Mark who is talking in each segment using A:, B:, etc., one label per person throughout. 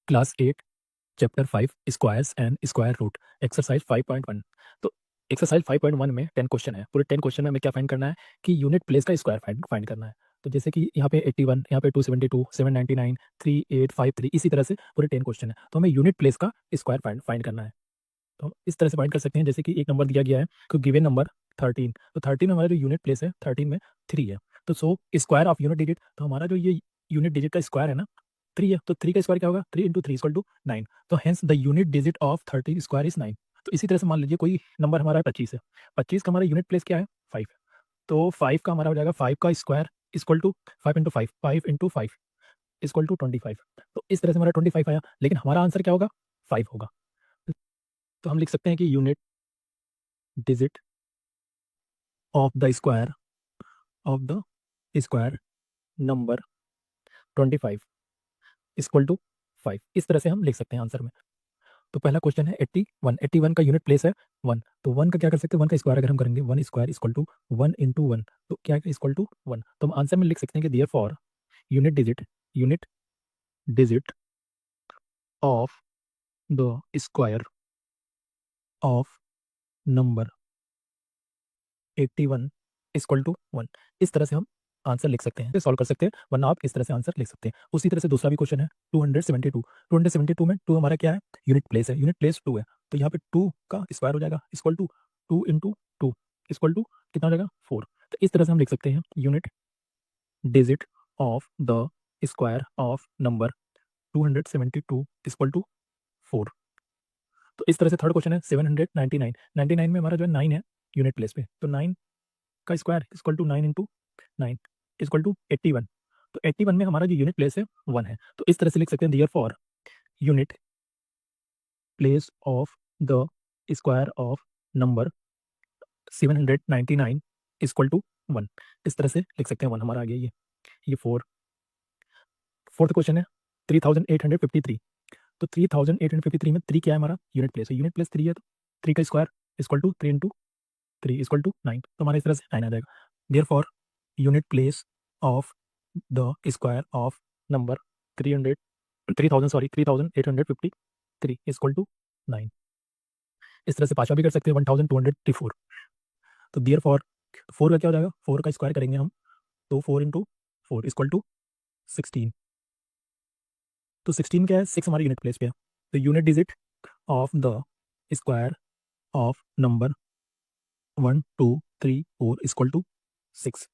A: Class 8 chapter 5 squares and square root exercise 5.1। तो exercise 5.1 में 10 question है। पूरे 10 क्वेश्चन में हमें क्या फाइंड करना है कि यूनिट प्लेस का स्क्वायर फाइंड करना है। तो जैसे कि यहाँ पे 81, यहाँ पे 272, 799, 3853, इसी तरह से पूरे 10 क्वेश्चन है। तो हमें यूनिट प्लेस का स्क्वायर फाइंड करना है। तो हम इस तरह से फाइंड कर सकते हैं, जैसे कि एक नंबर दिया गया है कि गिवन नंबर 13, तो 13 में हमारा जो यूनिट प्लेस है 13 में 3 है। तो so square of unit digit, तो हमारा जो ये यूनिट डिजिट का स्क्वायर है ना 3 है, तो 3 का स्क्वायर क्या होगा, 3 इंटू 3 इक्वल टू 9। तो hence the unit digit of 13 square is 9। तो इसी तरह से मान लीजिए कोई नंबर हमारा है 25 है, 25 का हमारा यूनिट प्लेस क्या है 5, तो 5 का हमारा हो जाएगा 5 का square equal to 5 into 5, 5 into 5 equal to 25। तो इस तरह से हमारा 25 आया, लेकिन हमारा आंसर क्या होगा 5 होगा। तो हम लिख सकते हैं कि unit digit of the square number 25 equal to 5, इस तरह से हम लिख सकते हैं आंसर में। तो पहला क्वेश्चन है 81, 81 का यूनिट प्लेस है 1, तो 1 का क्या कर सकते हैं, 1 का स्क्वायर अगर हम करेंगे 1 स्क्वायर इक्वल टू 1 इंटू 1, तो क्या है इक्वल टू 1। तो हम आंसर में लिख सकते हैं कि therefore unit digit of the square of number 81 equal to 1, इस तरह से हम आंसर लिख सकते हैं, सॉल्व कर सकते हैं, वरना आप इस तरह से आंसर लिख सकते हैं। उसी तरह से दूसरा भी क्वेश्चन है 272 में 2 हमारा क्या है, यूनिट प्लेस है, यूनिट प्लेस 2 है, तो यहाँ पे 2 का स्क्वायर हो जाएगा equal to 2 into 2 equal to कितना हो जाएगा 4। तो इस तरह से हम लिख सकते हैं unit digit of the square of number 272 equal to 4। तो इस तरह से थर्ड क्वेश्चन है 799, 99 में हमारा जो है 9 है यूनिट प्लेस पे, तो 9 का square equal to 9 into 9 equal to 81। तो 81 में हमारा जो यूनिट प्लेस है 1 है, तो इस तरह से लिख सकते हैं therefore unit place of the square of number 799 equal to 1, इस तरह से लिख सकते हैं। 1 हमारा आ गया ये फोर्थ क्वेश्चन है 3853। तो 3853 में 3 क्या है, हमारा यूनिट प्लेस है, यूनिट प्लेस 3 है, तो 3 का square equal to 3 into 3 equal to 9, तो हमारा इस तरह से 9 आ जाएगा। Therefore unit place of the square of number 3853 equal to 9, इस तरह से पांचवा भी कर सकते हैं 1234। तो देयर फॉर 4 का क्या हो जाएगा, 4 का स्क्वायर करेंगे हम, तो 4 इंटू 4 इक्वल टू 16। तो 16 क्या है, 6 हमारी यूनिट प्लेस पे है, तो unit digit of the square of number 1234 equal to 6।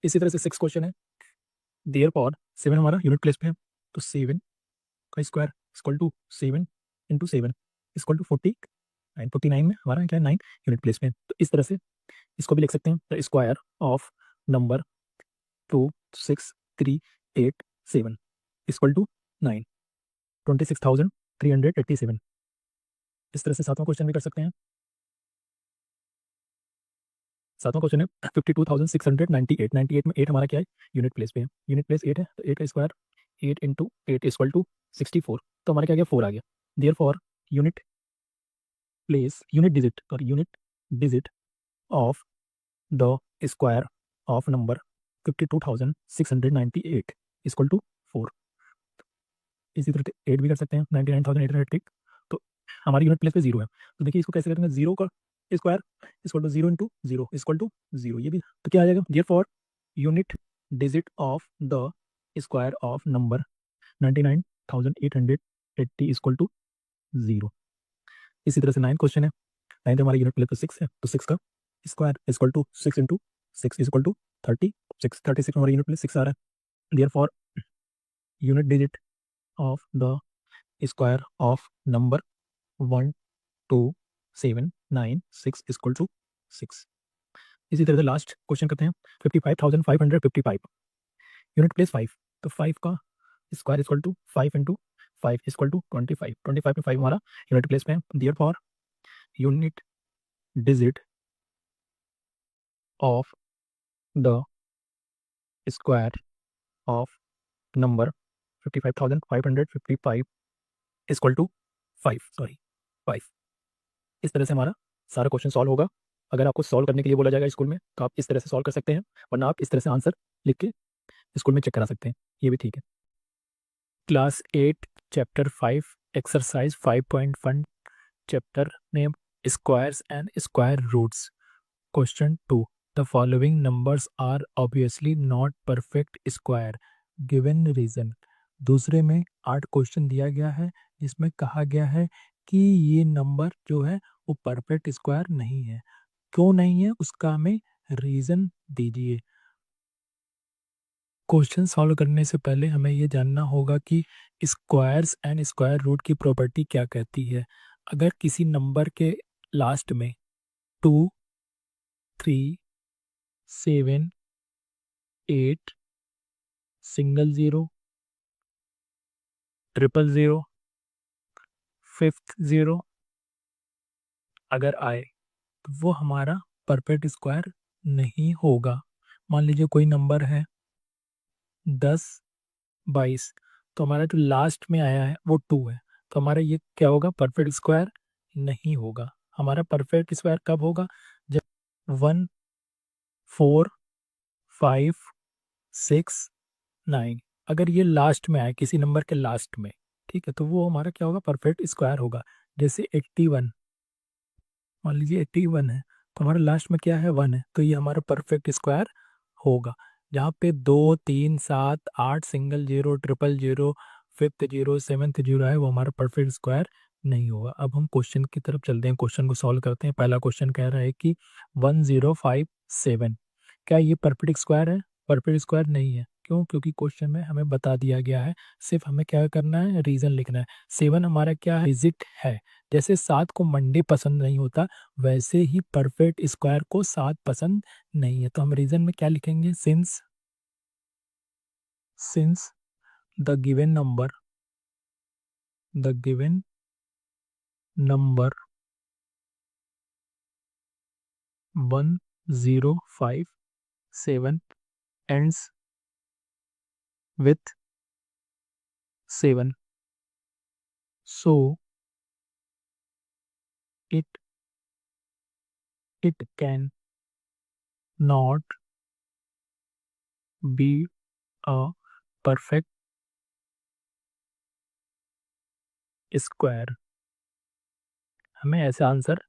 A: इसी तरह से 6 क्वेश्चन है देयर फॉर 7 हमारा यूनिट प्लेस पे है, तो 7 का square equal to 7 into 7 equal to 49, 49 में हमारा क्या है 9 यूनिट प्लेस में, तो इस तरह से इसको भी लिख सकते हैं, the square of number 26387 equal to 9, 26,387। इस तरह से सातवां क्वेश्चन भी कर सकते हैं। सातवां क्वेश्चन है 52,698, 98 में 8 हमारा क्या है यूनिट प्लेस पे है, यूनिट प्लेस 8 है, तो 8 का स्क्वायर 8 इंटू 8 इक्वल टू 64, तो हमारा क्या गया 4 आ गया। Therefore unit place unit digit of the square of number 52,698 equal to 4। इसी तरह से 8 भी कर सकते हैं 99,880, तो हमारी यूनिट प्लेस पे 0 है, तो देखिए इसको कैसे करेंगे, 0 का square equal to 0 into 0 equal to 0, ये भी तो क्या आ जाएगा, therefore unit digit of the square of number 99,880 equal to 0। इसी तरह से 9 क्वेश्चन है, 9 हमारा यूनिट प्लेस पे 6 है, तो 6 का square equal to 6 into 6 equal to 36 हमारा यूनिट प्लेस 6 आ रहा है। Therefore unit digit of the square of number 12796 equal to 6। इसी तरह से लास्ट क्वेश्चन करते हैं 55,555 यूनिट प्लेस 5, तो 5 का square equal to 5 into 5 equal to 25, 25 में 5 हमारा यूनिट प्लेस पे है। Therefore unit digit of the square of number 55,555 equal to 5, sorry 5। इस तरह से हमारा सारा क्वेश्चन सॉल्व होगा। अगर आपको सॉल्व करने के लिए बोला जाएगा स्कूल में, तो आप इस तरह से सॉल्व कर सकते हैं, वरना आप इस तरह से आंसर लिख के स्कूल में चेक करा सकते हैं, ये भी ठीक है। Class 8 Chapter 5, Exercise 5.1, Chapter name Squares and Square Roots. Question 2. The following numbers are obviously not perfect square. Given reason. दूसरे में 8 क्वेश्चन दिया गया है जिसमें कहा गया है कि ये नंबर जो है वो परफेक्ट स्क्वायर नहीं है। क्यों नहीं है उसका हमें रीज़न दीजिए। क्वेश्चन सॉल्व करने से पहले हमें ये जानना होगा कि स्क्वायर्स एंड स्क्वायर रूट की प्रॉपर्टी क्या कहती है। अगर किसी नंबर के लास्ट में 2, 3, 7, 8, single zero, triple zero, fifth zero अगर आए तो वो हमारा परफेक्ट स्क्वायर नहीं होगा। मान लीजिए कोई नंबर है 10, 22, तो हमारा जो लास्ट में आया है वो 2 है, तो हमारा ये क्या होगा, परफेक्ट स्क्वायर नहीं होगा। हमारा परफेक्ट स्क्वायर कब होगा, जब 1, 4, 5, 6, 9 अगर ये लास्ट में आए किसी नंबर के लास्ट में, ठीक है, तो वो हमारा क्या होगा, परफेक्ट स्क्वायर होगा। जैसे 81, मान लीजिए 81 है तो हमारा लास्ट में क्या है, 1 है, तो ये हमारा परफेक्ट स्क्वायर होगा। जहाँ पे 2, 3, 7, 8 single zero, triple zero, fifth zero, seventh zero है वो हमारा परफेक्ट स्क्वायर नहीं होगा। अब हम क्वेश्चन की तरफ चलते हैं, क्वेश्चन को सॉल्व करते हैं। पहला क्वेश्चन कह रहा है कि 1057 क्या ये परफेक्ट स्क्वायर है। परफेक्ट स्क्वायर नहीं है। क्यों? क्योंकि क्वेश्चन में हमें बता दिया गया है, सिर्फ हमें क्या करना है, रीजन लिखना है। 7 हमारा क्या है, डिजिट है। जैसे 7 को मंडे पसंद नहीं होता वैसे ही परफेक्ट स्क्वायर को 7 पसंद नहीं है। तो हम रीजन में क्या लिखेंगे, since the given number 1057 ends with 7, so it can not be a perfect square. हमें ऐसा आंसर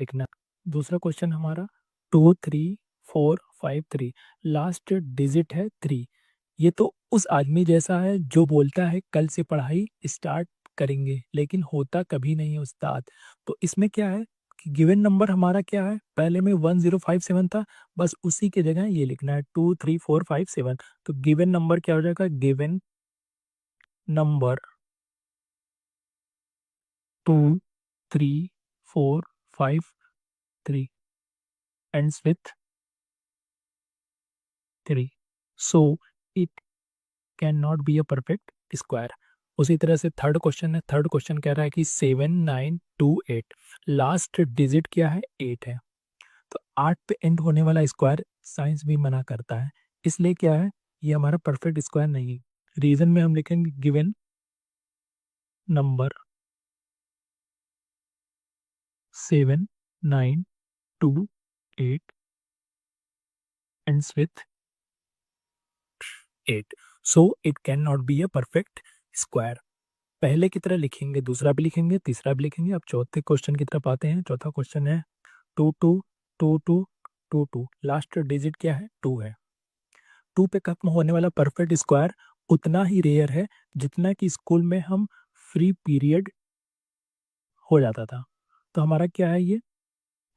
A: लिखना। दूसरा क्वेश्चन हमारा 23453, लास्ट डिजिट है 3। ये तो उस आदमी जैसा है जो बोलता है कल से पढ़ाई स्टार्ट करेंगे लेकिन होता कभी नहीं है उस्ताद। तो इसमें क्या है कि गिवन नंबर हमारा क्या है, पहले में 1057 था, बस उसी की जगह ये लिखना है 23457। तो गिवन नंबर क्या हो जाएगा, given number 23453 ends with 3, so it can not be a perfect square. उसी तरह से थर्ड क्वेश्चन है। थर्ड क्वेश्चन कह रहा है कि 7928, लास्ट डिजिट क्या है, 8 है। तो 8 पे एंड होने वाला स्क्वायर साइंस भी मना करता है, इसलिए क्या है, ये हमारा परफेक्ट स्क्वायर नहीं है। रीजन में हम लिखेंगे given number 7928 ends with 8, so it cannot be a perfect square। पहले की तरह लिखेंगे, दूसरा भी लिखेंगे, तीसरा भी लिखेंगे। अब चौथे क्वेश्चन की तरफ आते हैं। चौथा क्वेश्चन है 222222, लास्ट डिजिट क्या है, 2 है। 2 पे खत्म होने वाला परफेक्ट स्क्वायर उतना ही रेयर है जितना कि स्कूल में हम फ्री पीरियड हो जाता था। तो हमारा क्या है, ये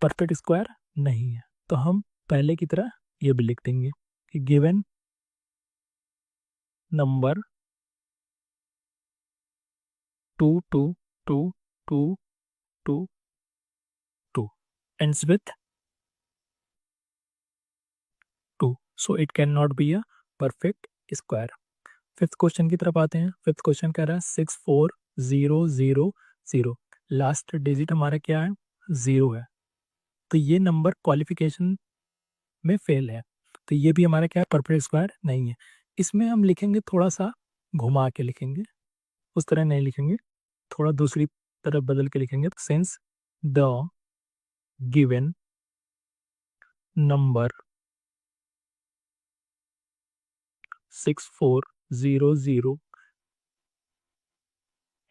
A: परफेक्ट स्क्वायर नहीं है। तो हम पहले की तरह ये भी लिख देंगे कि given number 22222 ends with 2, so it cannot be a perfect square। Fifth question की तरफ आते हैं। फिफ्थ क्वेश्चन कह रहा है 64000, लास्ट डिजिट हमारा क्या है, 0 है। तो ये नंबर क्वालिफिकेशन में फेल है, तो ये भी हमारा क्या है, परफेक्ट स्क्वायर नहीं है। इसमें हम लिखेंगे थोड़ा सा घुमा के लिखेंगे, उस तरह नहीं लिखेंगे, थोड़ा दूसरी तरफ बदल के लिखेंगे। Since the given number 6400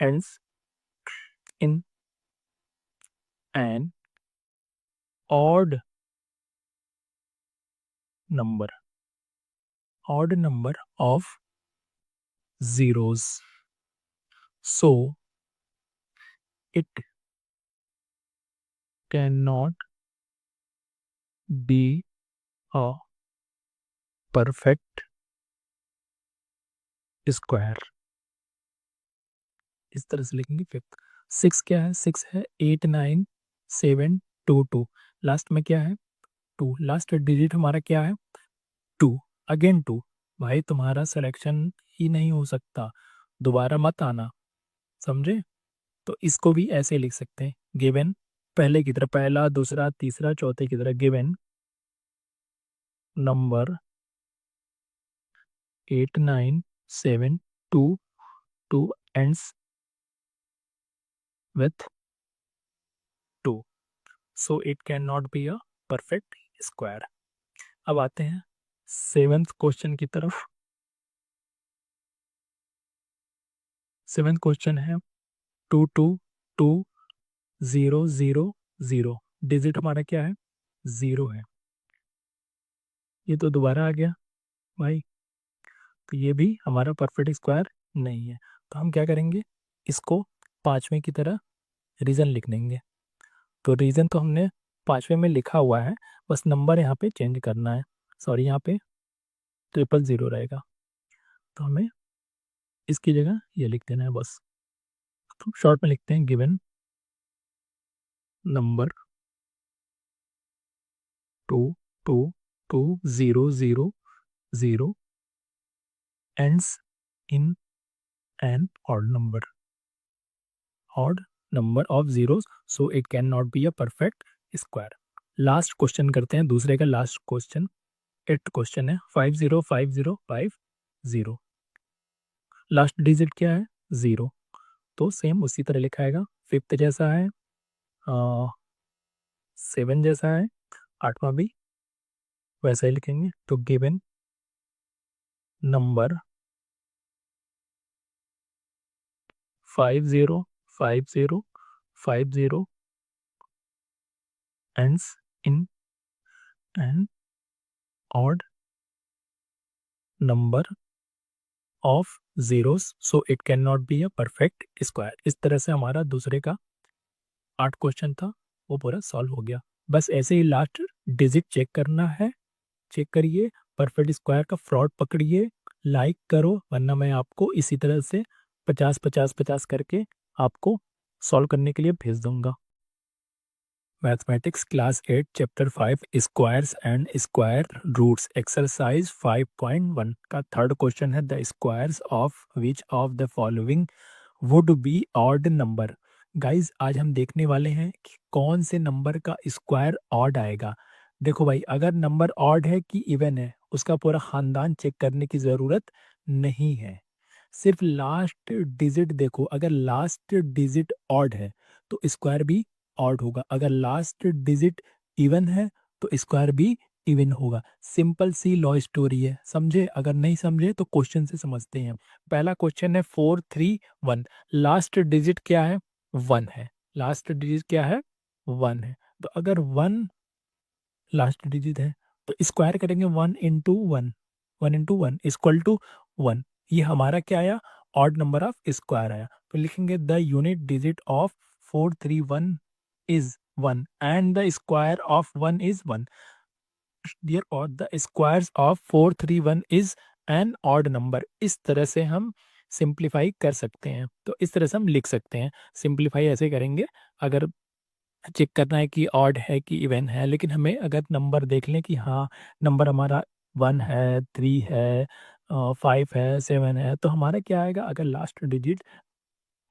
A: ends in an odd number of zeros, so it cannot be a perfect square. इस तरह से लिखेंगे। फिफ्थ, 6 क्या है? 6 है 8 9 7 2 2, लास्ट में क्या है? 2, लास्ट डिजिट हमारा क्या है? 2, अगेन 2। भाई तुम्हारा सिलेक्शन ही नहीं हो सकता, दोबारा मत आना, समझे? तो इसको भी ऐसे लिख सकते हैं, गिवन पहले की तरह, पहला दूसरा तीसरा चौथे की तरह, given number 8 9 7 2 2 ends with 2, so it cannot be a perfect square। अब आते हैं 7th क्वेश्चन की तरफ। 7th क्वेश्चन है 2 2 2 0 0 0, डिजिट हमारा क्या है? 0 है। ये तो दोबारा आ गया भाई, तो ये भी हमारा परफेक्ट स्क्वायर नहीं है। तो हम क्या करेंगे, इसको पांचवें की तरह रीज़न लिख देंगे। तो रीज़न तो हमने पांचवें में लिखा हुआ है, बस नंबर यहाँ पे चेंज करना है। सॉरी, यहाँ पे 000 रहेगा, तो हमें इसकी जगह ये लिख देना है बस। तो शॉर्ट में लिखते हैं, given number 2 2 2 0 0 0 ends in an odd number of zeros, so it cannot be a perfect square। Last question करते हैं, दूसरे का लास्ट क्वेश्चन, 8th क्वेश्चन है 505050, लास्ट डिजिट क्या है? 0, तो सेम उसी तरह लिखाएगा। फिफ्थ जैसा है, 7 जैसा है, 8वां भी वैसा ही लिखेंगे। तो given number 505050 ends in an odd number of zeros, so it cannot be a perfect square। इस तरह से हमारा दूसरे का 8 क्वेश्चन था, वो पूरा सॉल्व हो गया। बस ऐसे ही लास्ट डिजिट चेक करना है, चेक करिए, परफेक्ट स्क्वायर का फ्रॉड पकड़िए, लाइक करो, वरना मैं आपको इसी तरह से 50 50 50 करके आपको सॉल्व करने के लिए भेज दूंगा। Mathematics class 8 chapter 5 squares and square roots exercise 5.1 का थर्ड क्वेश्चन है, the squares of which of the following would be odd number. Guys आज हम देखने वाले हैं कि कौन से नंबर का स्क्वायर ऑड आएगा। देखो भाई, अगर नंबर ऑड है कि इवन है, उसका पूरा खानदान चेक करने की ज़रूरत नहीं है, सिर्फ लास्ट डिजिट देखो। अगर लास्ट डिजिट ऑड है तो स्क्वायर भी ऑड होगा, अगर लास्ट डिजिट इवन है तो स्क्वायर भी इवन होगा। सिंपल सी लॉ स्टोरी है, समझे? अगर नहीं समझे तो क्वेश्चन से समझते हैं। पहला क्वेश्चन है 431, लास्ट डिजिट क्या है? 1 है, लास्ट डिजिट क्या है? 1 है। तो अगर 1 लास्ट डिजिट है तो स्क्वायर करेंगे 1 इंटू 1, 1 इंटू 1 इक्वल टू 1। ये हमारा क्या आया? ऑड नंबर ऑफ स्क्वायर आया। तो लिखेंगे the unit digit of 431 is 1 and the square of 1 is 1। Dear और the squares of 431 is an odd number. इस तरह से हम सिंप्लीफाई कर सकते हैं, तो इस तरह से हम लिख सकते हैं। सिंप्लीफाई ऐसे करेंगे, अगर चेक करना है कि ऑड है कि इवन है, लेकिन हमें अगर नंबर देख लें कि हाँ नंबर हमारा 1 है, 3 है, 5 है, 7 है, तो हमारा क्या आएगा? अगर लास्ट डिजिट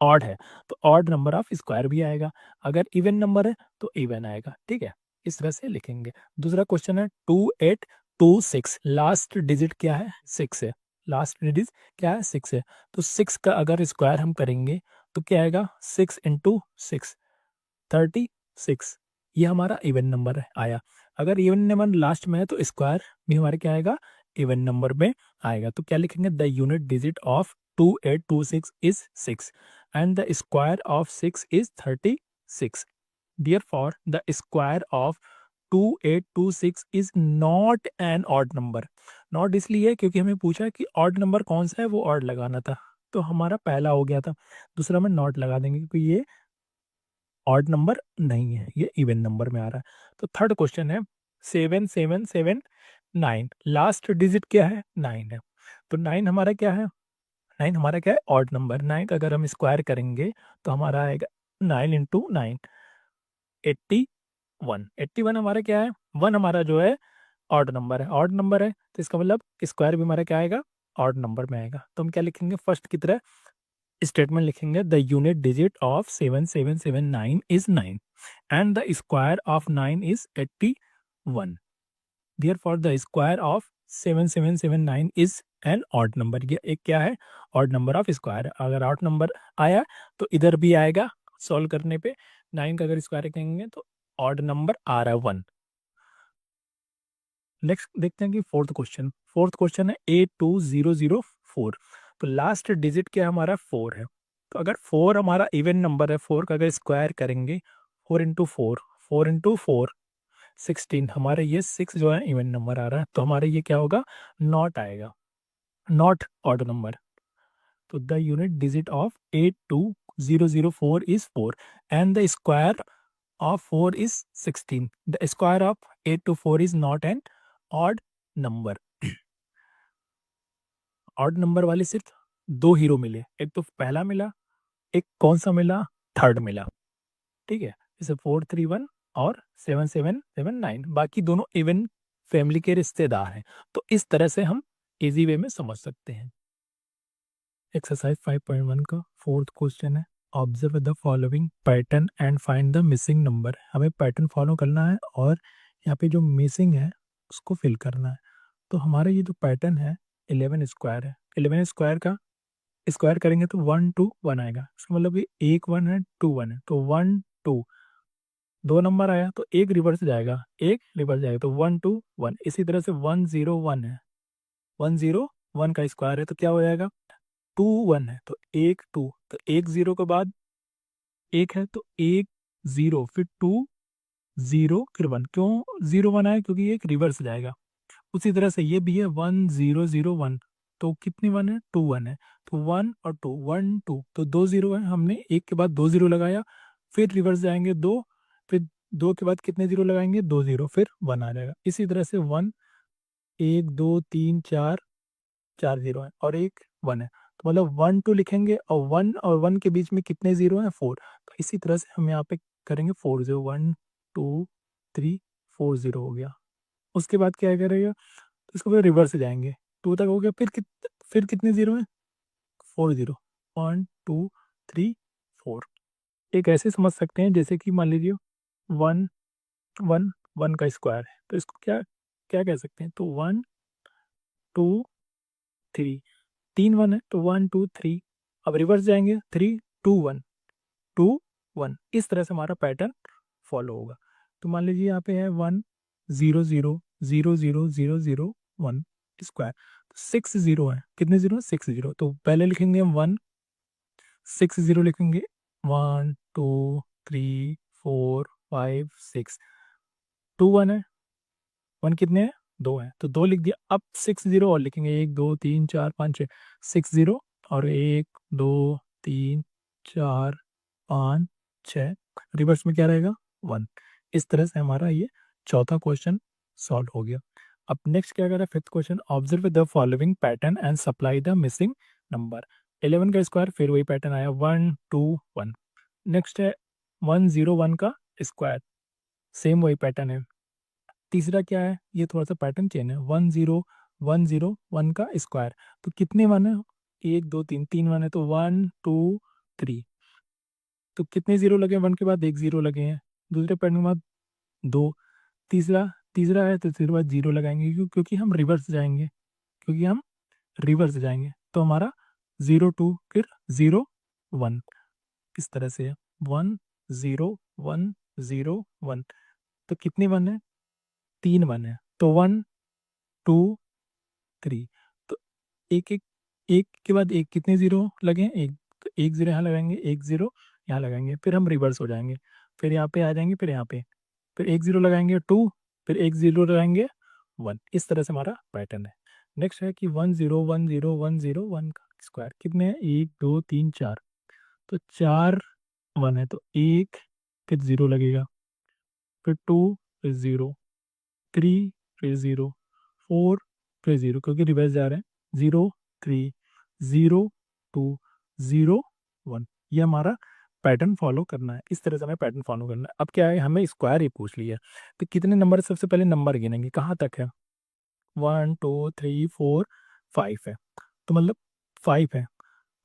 A: ऑड है तो ऑड नंबर ऑफ स्क्वायर भी आएगा, अगर इवन नंबर है तो इवन आएगा। ठीक है, इस तरह से लिखेंगे। दूसरा क्वेश्चन है 2826, लास्ट डिजिट क्या है? 6 है, लास्ट डिजिट क्या है? 6 है। तो 6 का अगर स्क्वायर हम करेंगे तो क्या आएगा? 6 इंटू 6 36, ये हमारा इवन नंबर आया। अगर इवन नंबर लास्ट में है तो स्क्वायर भी हमारे क्या आएगा? इवन नंबर में आएगा। तो क्या लिखेंगे? The unit digit of 2826 is 6। and the square of 6 is 36. Therefore, the square of 2826 is not an odd number. Not इसलिए क्योंकि हमें पूछा कि ऑड नंबर कौन सा है, वो ऑड लगाना था, तो हमारा पहला हो गया था। दूसरा में नॉट लगा देंगे क्योंकि ये ऑड नंबर नहीं है, ये इवन नंबर में आ रहा है। तो थर्ड क्वेश्चन है 7779, लास्ट डिजिट क्या है, 9 है। तो 9 हमारा क्या है, 9 हमारा क्या है, ऑड नंबर। 9 का अगर हम स्क्वायर करेंगे तो हमारा आएगा 9 इंटू 9, 81। 81 हमारा क्या है, 1 हमारा जो है ऑड नंबर है, ऑड नंबर है, तो इसका मतलब स्क्वायर भी हमारा क्या आएगा, ऑड नंबर में आएगा। तो हम क्या लिखेंगे, फर्स्ट की तरह स्टेटमेंट लिखेंगे, the unit digit of 7779 is 9 and the square of 9 is 81। Therefore the square of 7779 is an odd number। ये एक क्या है, ऑड नंबर ऑफ स्क्वायर। अगर ऑड नंबर आया तो इधर भी आएगा, सॉल्व करने पे 9 का अगर स्क्वायर करेंगे तो ऑड नंबर आ रहा है 1। नेक्स्ट देखते हैं कि फोर्थ क्वेश्चन है 82004। तो लास्ट डिजिट क्या हमारा 4 है। तो अगर 4 हमारा इवन नंबर है, 4 का अगर स्क्वायर करेंगे 4 इंटू 4, 4 इंटू 4 16, हमारे ये 6 जो है इवन नंबर आ रहा है, तो हमारे ये क्या होगा, नॉट आएगा, नॉट ऑड नंबर। तो the unit digit of 82004 is 4 and the square of 4 is 16। The square of 8 to 4 is not an odd number। Odd number वाले सिर्फ दो हीरो मिले, एक तो पहला मिला, एक कौन सा मिला, थर्ड मिला। ठीक है, जैसे 431 और 7779, बाकी दोनों इवन फैमिली के रिश्तेदार हैं। तो इस तरह से हम इजी वे में समझ सकते हैं। एक्सरसाइज 5.1 का फोर्थ क्वेश्चन है, observe the following pattern and find the missing number. हमें पैटर्न फॉलो करना है और यहाँ पे जो मिसिंग है उसको फिल करना है। तो हमारा ये जो पैटर्न है 11 स्क्वायर है, 11 स्क्वायर का स्क्वायर करेंगे तो 1 2 1 आएगा। इसका मतलब ये एक 1 है, 2 1 है, तो 1 2 दो नंबर आया तो एक रिवर्स जाएगा, एक रिवर्स जाएगा, तो 1 2 1। इसी तरह से 1 0 1 है, 1 0 1 का स्क्वायर है तो क्या हो जाएगा, 2 1 है, तो एक 2, तो एक 0 के बाद एक है, तो एक 0 फिर 2 0 फिर 1। क्यों 0 1 आया, क्योंकि एक रिवर्स जाएगा। उसी तरह से ये भी है 1 0 0 1, तो कितनी 1 है, 2 1 है, तो 1 और 2 1 2, तो दो जीरो है, हमने एक के बाद दो जीरो लगाया, फिर रिवर्स जाएंगे दो, फिर दो के बाद कितने जीरो लगाएंगे, दो जीरो, फिर 1 आ जाएगा। इसी तरह से 1 1 2 3 4, चार जीरो है और एक 1 है, तो मतलब 1 2 लिखेंगे और 1 के बीच में कितने जीरो हैं, 4। तो इसी तरह से हम यहाँ पे करेंगे 4 0 1 2 3 4 0 हो गया। उसके बाद क्या करेगा, तो इसको फिर रिवर्स जाएंगे, 2 तक हो गया, फिर कितने जीरो हैं, 4 0 1 2 3 4। एक ऐसे समझ सकते हैं जैसे कि मान लीजिए 1 1 1 का स्क्वायर है, तो इसको क्या क्या कह सकते हैं, तो 1 2 3, तीन 1 है तो 1 2 3, अब रिवर्स जाएंगे 3 2 1 2 1। इस तरह से हमारा पैटर्न फॉलो होगा। तो मान लीजिए यहाँ पे है 1 0 0 0 0 0 0 1 स्क्वायर, 6 जीरो है, कितने जीरो है, 6 जीरो। तो पहले लिखेंगे हम 1 6 जीरो लिखेंगे, 1 2 3 4 5 6, 2 1 है, 1 कितने हैं, दो है, तो दो लिख दिया। अब 6 जीरो और लिखेंगे, 1 2 3 4 5 6, 6 जीरो और 1 2 3 4 5 6, रिवर्स में क्या रहेगा, 1। इस तरह से हमारा ये चौथा क्वेश्चन सॉल्व हो गया। अब नेक्स्ट क्या करें, fifth question, observe the following pattern and supply the missing number. 11 का स्क्वायर, फिर वही पैटर्न आया 1 2 1। नेक्स्ट है 1 0 1 का स्क्वायर, सेम वही पैटर्न है। तीसरा क्या है, ये थोड़ा सा पैटर्न चेंज है, 1 0 1 0 1 का स्क्वायर, तो कितने 1 है, एक दो तीन, तीन 1 है, तो 1 2 3, तो कितने जीरो लगे, 1 के बाद एक जीरो लगे हैं, दूसरे पैटर्न के बाद दो, तीसरा तीसरा है तो फिर बाद जीरो लगाएंगे, क्योंकि हम रिवर्स जाएंगे, क्योंकि हम रिवर्स जाएंगे, तो हमारा 0 2 फिर 0 1। इस तरह से है 1 0 1 0 1, तो कितने 1 है, तीन 1 है, तो 1 2 3, तो एक एक एक के बाद एक, कितने जीरो लगे हैं, एक, तो 1 0 यहाँ लगाएंगे, 1 0 यहाँ लगाएंगे, फिर हम रिवर्स हो जाएंगे, फिर यहाँ पे आ जाएंगे, फिर यहाँ पे, फिर 1 0 लगाएंगे 2, फिर 1 0 लगाएंगे 1। इस तरह से हमारा पैटर्न है। नेक्स्ट है कि 1 0 1 0 1 0 1 का स्क्वायर कितने हैं, 1 2 3 4, तो 4 1 है, तो 1 फिर 0 लगेगा, फिर 2 फिर 0, 3 फिर 0, 4 फिर 0, क्योंकि रिवर्स जा रहे हैं, 0 3 0 2 0 1। ये हमारा पैटर्न फॉलो करना है, इस तरह से हमें पैटर्न फॉलो करना है। अब क्या है, हमें स्क्वायर ही पूछ लिया, तो कितने नंबर, सबसे पहले नंबर गिनेंगे, कहाँ तक है, 1 2 3 4 5 है, तो मतलब 5 है,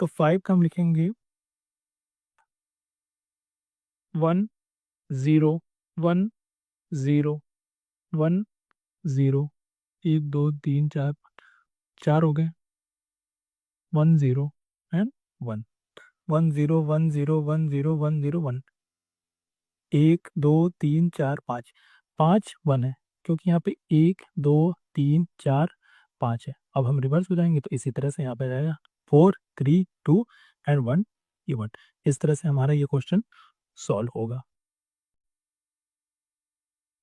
A: तो 5 का हम लिखेंगे 1 0 1 0 1 0, 1 2 3 4, 4 हो गए, 1 0 एंड 1, 1 0 1 0 1 0 1 0 1, 1 2 3 4 5, 5 1 है, क्योंकि यहाँ पे 1 2 3 4 5 है। अब हम रिवर्स हो जाएंगे, तो इसी तरह से यहाँ पे आ जाएगा 4 3 2 एंड 1 ये 1। इस तरह से हमारा ये क्वेश्चन सॉल्व होगा।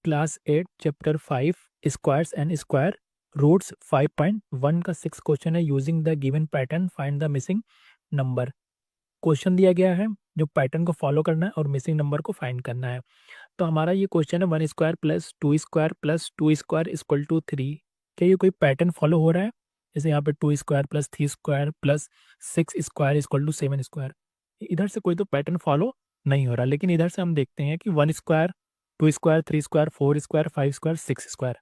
A: Class 8 chapter 5 squares and square roots 5.1 का 6 क्वेश्चन है। Using the given pattern find the missing number. Question दिया गया है, जो पैटर्न को फॉलो करना है और मिसिंग नंबर को फाइंड करना है। तो हमारा ये क्वेश्चन है 1 square plus 2 square plus 2 square equal to 3। क्या ये कोई पैटर्न फॉलो हो रहा है? जैसे यहाँ पे 2 square plus 3 square plus 6 square equal to 7 square, इधर से कोई तो पैटर्न फॉलो नहीं हो रहा, लेकिन इधर से हम देखते हैं कि 1 square 2 square 3 square 4 square 5 square 6 square,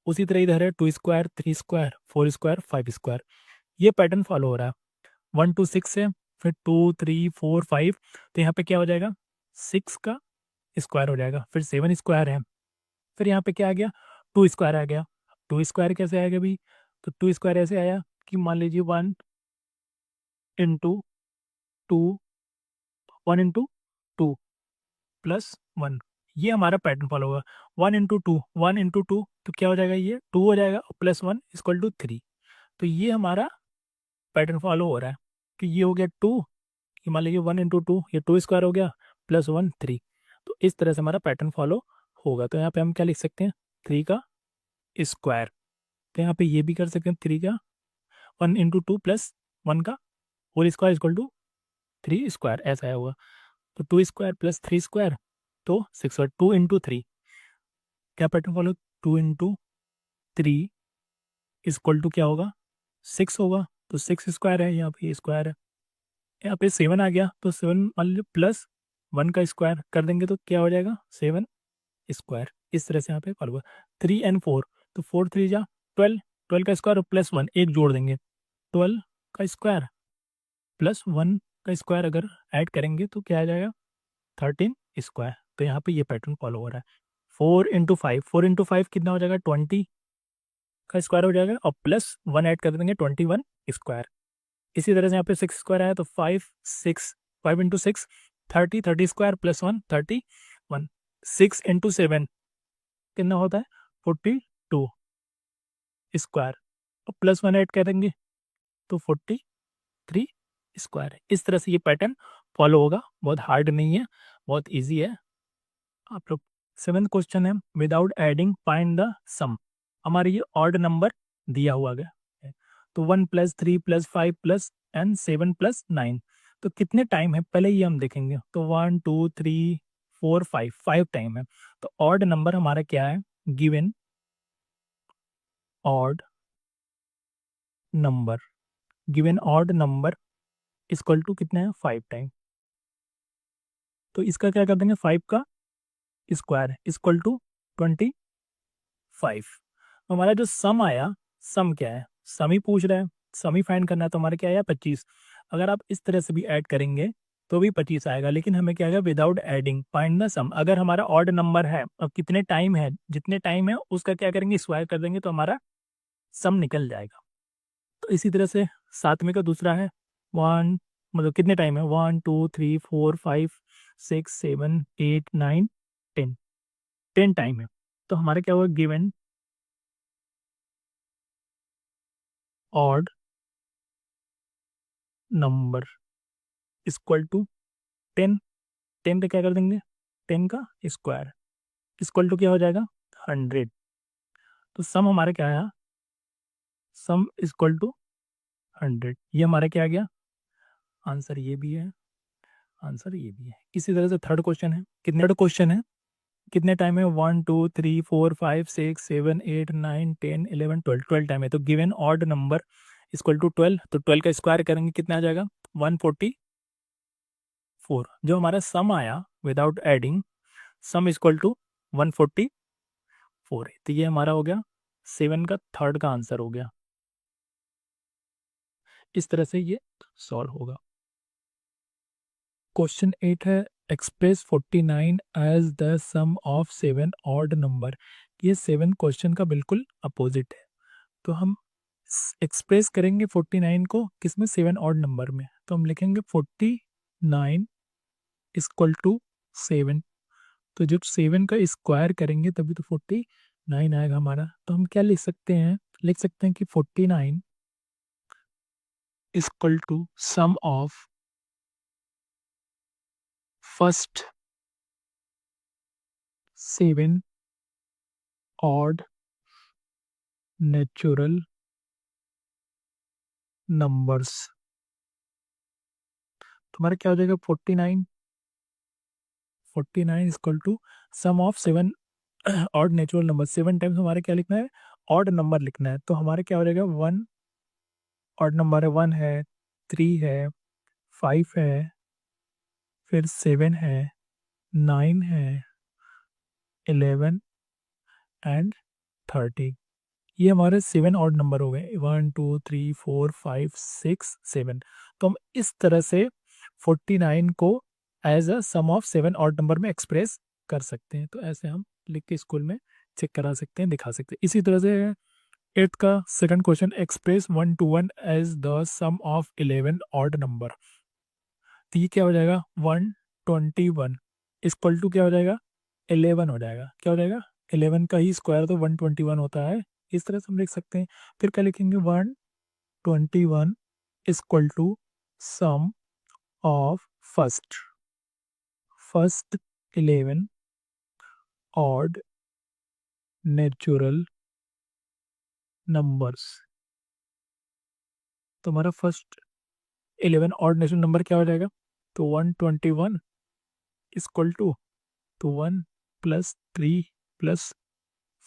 A: उसी तरह इधर है 2 स्क्वायर 3 स्क्वायर 4 स्क्वायर 5 स्क्वायर, ये पैटर्न फॉलो हो रहा है। 1 2 6 है, फिर 2 3 4 5, तो यहाँ पे क्या हो जाएगा, 6 का स्क्वायर हो जाएगा, फिर 7 स्क्वायर है, फिर यहाँ पे क्या आ गया, 2 स्क्वायर आ गया। 2 स्क्वायर कैसे आएगा भाई, तो 2 स्क्वायर ऐसे आया कि मान लीजिए 1 इंटू 2, 1 इंटू 2 प्लस 1, ये हमारा पैटर्न फॉलो होगा। 1 इंटू 2, 1 इंटू 2, तो क्या हो जाएगा, ये 2 हो जाएगा, प्लस 1 इक्वल टू 3। तो ये हमारा पैटर्न फॉलो हो रहा है कि ये हो गया 2, ये मान लीजिए 1 इंटू 2, ये 2 स्क्वायर हो गया, प्लस 1 3। तो इस तरह से हमारा पैटर्न फॉलो होगा। तो यहाँ पे हम क्या लिख सकते हैं, 3 का स्क्वायर, तो यहाँ पे ये भी कर सकते हैं 3 का 1 इंटू 2 प्लस 1 का whole square equal to 3 square, ऐसा आया होगा। तो 2 स्क्वायर प्लस 3 स्क्वायर, तो 6 स्क्वायर, 2 इंटू 3, क्या pattern follow, 2 into 3 equal to क्या होगा, 6 होगा, तो 6 स्क्वायर है, यहाँ पे स्क्वायर है, यहाँ पे 7 आ गया, तो 7 मान लीजिए प्लस 1 का स्क्वायर कर देंगे, तो क्या हो जाएगा 7 स्क्वायर। इस तरह से यहाँ पे फॉलो हुआ। 3 एंड 4, तो 4 3 जा 12, 12 का स्क्वायर प्लस 1, एक जोड़ देंगे, 12 का स्क्वायर प्लस 1 का स्क्वायर अगर ऐड करेंगे तो क्या आ जाएगा, 13 स्क्वायर। तो यहाँ पे ये पैटर्न फॉलो हो रहा है। 4 इंटू 5, 4 इंटू 5 कितना हो जाएगा, 20 का स्क्वायर हो जाएगा, और प्लस 1 ऐड कर देंगे, 21 स्क्वायर। इसी तरह से यहाँ पे 6 स्क्वायर आया, तो 5 6, 5 इंटू 6 30, 30 स्क्वायर प्लस 1 31, 6 इंटू 7 कितना होता है, 42 स्क्वायर, और प्लस 1 ऐड करेंगे तो 43 स्क्वायर है। इस तरह से ये पैटर्न फॉलो होगा, बहुत हार्ड नहीं है, बहुत ईजी है। आप लोग 7th क्वेश्चन है, विदाउट एडिंग फाइंड द सम। हमारे ये ऑड नंबर दिया हुआ गया है, तो 1 plus 3 plus 5 plus and 7 plus 9, तो कितने टाइम है पहले ये हम देखेंगे। तो 1 2 3 4 5, 5 टाइम है। तो ऑड नंबर हमारा क्या है, given odd number, given odd number equal to कितना है, 5 टाइम। तो इसका क्या कर देंगे, 5 का स्क्वायर इक्वल टू 25। हमारा जो सम आया, सम क्या है, सम ही पूछ रहा है, सम ही फाइंड करना है, तो हमारा क्या आया 25। अगर आप इस तरह से भी ऐड करेंगे तो भी 25 आएगा, लेकिन हमें क्या आएगा, विदाउट एडिंग फाइंड द सम। अगर हमारा ऑड नंबर है और कितने टाइम है, जितने टाइम है उसका क्या करेंगे, स्क्वायर कर देंगे, तो हमारा सम निकल जाएगा। तो इसी तरह से 7वें का दूसरा है, 1 मतलब कितने टाइम है, 1 2 3 4 5 6 7 8 9 10, 10 टाइम है। तो हमारा क्या हुआ, given odd number equal to 10, 10 पे क्या कर देंगे 10 का स्क्वायर इक्वल टू क्या हो जाएगा 100। तो सम हमारा क्या आया, सम इक्वल टू 100। ये हमारा क्या आ गया आंसर, ये भी है आंसर, ये भी है। इसी तरह से थर्ड क्वेश्चन है, कितने टाइम है 1 2 3 4 5 6 7 8 9 10 11 12, 12 टाइम है। तो given odd number equal to 12, तो 12 का स्क्वायर करेंगे कितना आ जाएगा 144। जो हमारा सम आया without adding, sum equal to 144 है। तो ये हमारा हो गया 7 का थर्ड का आंसर हो गया। इस तरह से ये सॉल्व होगा। क्वेश्चन 8 है express 49 as the sum of 7 odd number. ये 7 क्वेश्चन का बिल्कुल अपोजिट है। तो हम एक्सप्रेस करेंगे 49 को किसमें 7 ऑड नंबर में। तो हम लिखेंगे 49 इक्वल टू 7। तो जब 7 का स्क्वायर करेंगे तभी तो 49 आएगा हमारा। तो हम क्या लिख सकते हैं, लिख सकते हैं कि 49 equal to sum of first 7 odd natural numbers. तुम्हारा क्या हो जाएगा 49 equal to sum of 7 odd natural number. 7 times हमारे क्या लिखना है, ऑड नंबर लिखना है। तो हमारे क्या हो जाएगा 1 ऑड नंबर है, 1 है, 3 है, 5 है, फिर 7 है, 9 है, 11 एंड 30। ये हमारे 7 ऑड नंबर हो गए, 1 2 3 4 5 6 7। तो हम इस तरह से 49 को as a sum of 7 odd number में एक्सप्रेस कर सकते हैं। तो ऐसे हम लिख के स्कूल में चेक करा सकते हैं, दिखा सकते हैं। इसी तरह से 8th का second question, express 1 to 1 as the sum of 11 odd number. तो ये क्या हो जाएगा 121 इक्वल टू क्या हो जाएगा 11 हो जाएगा। क्या हो जाएगा 11 का ही स्क्वायर तो 121 होता है। इस तरह से हम लिख सकते हैं। फिर क्या लिखेंगे 121 equal to sum of first 11 odd natural numbers. तो हमारा फर्स्ट 11 ऑड नेचुरल नंबर क्या हो जाएगा, तो 121 इक्वल टू, तो 1 plus 3 plus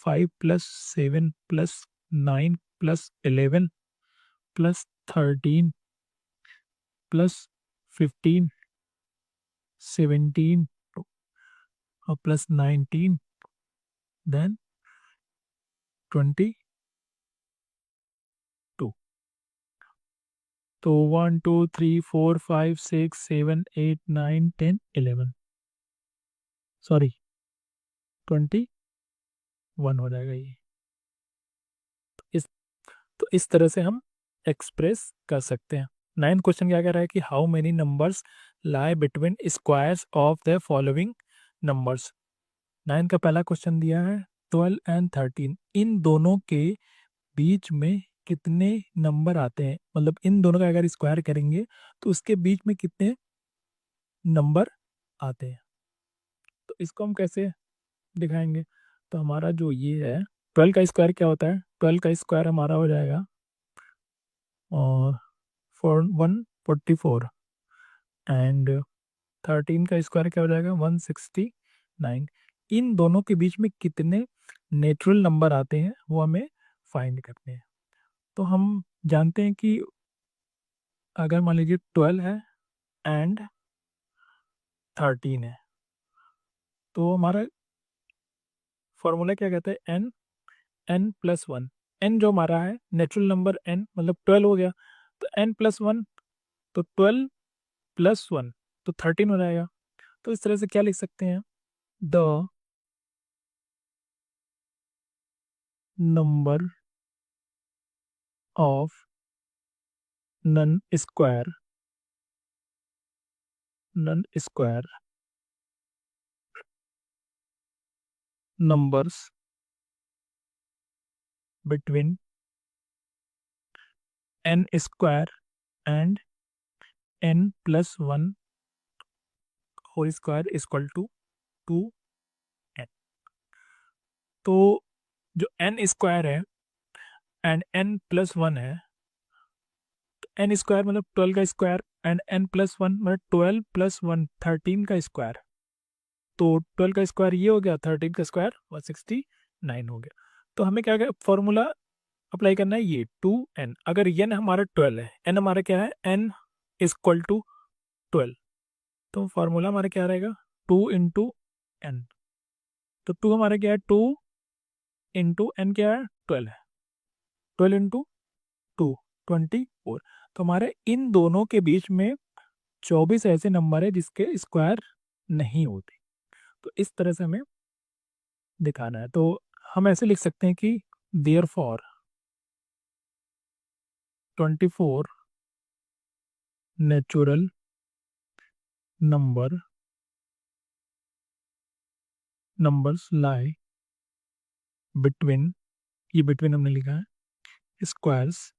A: 5 plus 7 plus 9 plus 11 plus 13 plus 15 17 और प्लस 19 देन 22। तो 1 2 3 4 5 6 7 8 9 10 11, सॉरी 21 हो जाएगा ये। इस तो इस तरह से हम एक्सप्रेस कर सकते हैं। 9th क्वेश्चन क्या कह रहा है कि how many numbers lie between squares of the following numbers. 9th का पहला क्वेश्चन दिया है 12 एंड 13, इन दोनों के बीच में कितने नंबर आते हैं, मतलब इन दोनों का अगर स्क्वायर करेंगे तो उसके बीच में कितने नंबर आते हैं। तो इसको हम कैसे दिखाएंगे, तो हमारा जो ये है 12 का स्क्वायर क्या होता है, 12 का स्क्वायर हमारा हो जाएगा और 144 एंड 13 का स्क्वायर क्या हो जाएगा 169। इन दोनों के बीच में कितने नेचुरल नंबर आते हैं वो हमें फाइंड करने हैं। तो हम जानते हैं कि अगर मान लीजिए 12 है एंड 13 है, तो हमारा फॉर्मूला क्या कहता है n+1। n जो हमारा है नेचुरल नंबर n मतलब 12 हो गया, तो n+1, तो 12 + 1 तो 13 हो जाएगा। तो इस तरह से क्या लिख सकते हैं, the number of non square numbers between n² and n plus 1 whole square equal to 2n। तो जो n स्क्वायर है एंड n प्लस 1 है, तो n स्क्वायर मतलब 12 का स्क्वायर एंड n प्लस 1 मतलब 12 प्लस 1 13 का स्क्वायर। तो 12 का स्क्वायर ये हो गया, 13 का स्क्वायर 169 हो गया। तो हमें क्या फॉर्मूला अप्लाई करना है, ये 2n। अगर n हमारा 12 है, n हमारा क्या है, n इक्वल टू 12, तो फॉर्मूला हमारा क्या रहेगा, 2 इंटू एन। तो 2 हमारा क्या है, 2 इंटू एन क्या है, 12 है, 12 इंटू 2 24। तो हमारे इन दोनों के बीच में 24 ऐसे नंबर है जिसके स्क्वायर नहीं होते। तो इस तरह से हमें दिखाना है। तो हम ऐसे लिख सकते हैं कि therefore 24 natural numbers lie between, ये बिटवीन हमने लिखा है, स्क्वायर्स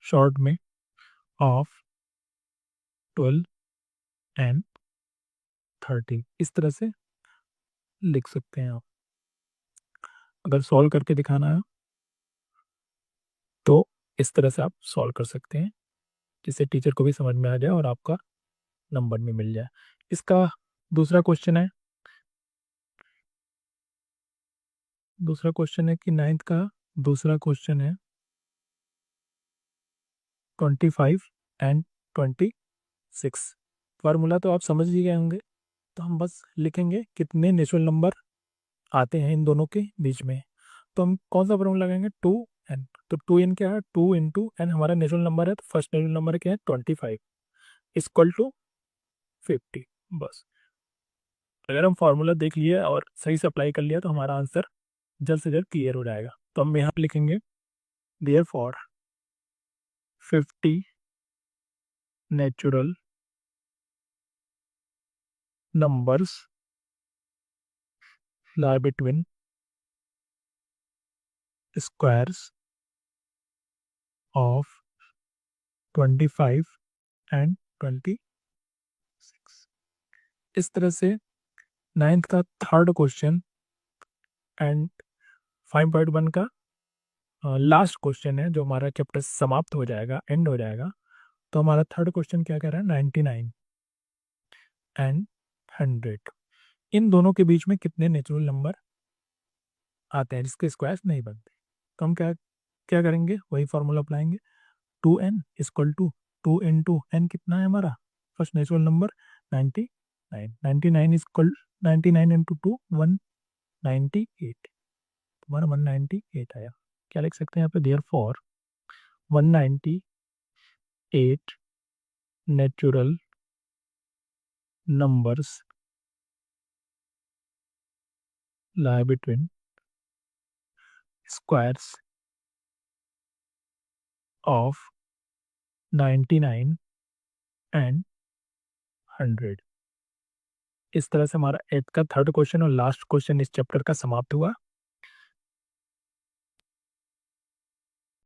A: शॉर्ट में ऑफ 12 एंड 13। इस तरह से लिख सकते हैं आप। अगर सॉल्व करके दिखाना है तो इस तरह से आप सॉल्व कर सकते हैं, जिससे टीचर को भी समझ में आ जाए और आपका नंबर भी मिल जाए। इसका दूसरा क्वेश्चन है, कि नाइन्थ का दूसरा क्वेश्चन है 25 एंड 26। फार्मूला तो आप समझ ही गए होंगे, तो हम बस लिखेंगे कितने नेचुरल नंबर आते हैं इन दोनों के बीच में। तो हम कौन सा फार्मूला लगाएंगे, 2n। तो 2n क्या है, 2 इंटू एन हमारा नेचुरल नंबर है, तो फर्स्ट नेचुरल नंबर क्या है 25 इक्वल टू 50। बस अगर हम फार्मूला देख लिए और सही से अप्लाई कर लिया तो हमारा आंसर जल्द से जल्द क्लियर हो जाएगा। तो हम यहाँ पे लिखेंगे therefore 50 natural numbers lie between squares of 25 and 26। इस तरह से नाइन्थ का थर्ड क्वेश्चन एंड 5.1 का लास्ट क्वेश्चन है, जो हमारा चैप्टर समाप्त हो जाएगा, एंड हो जाएगा। तो हमारा थर्ड क्वेश्चन क्या कह रहा है, 99 एंड 100, इन दोनों के बीच में कितने नेचुरल नंबर आते हैं जिसके स्क्वायर्स नहीं बनते। तो हम क्या क्या करेंगे, वही फॉर्मूला अप्लाएंगे, 2n equal to 2 into n कितना है हमारा, first natural number 99, 99 equal 99 into 2 198, हमारा 198 आया। क्या लिख सकते हैं यहाँ पे, therefore 198 natural numbers lie between squares of 99 and 100। इस तरह से हमारा एथ का थर्ड क्वेश्चन और लास्ट क्वेश्चन इस चैप्टर का समाप्त हुआ।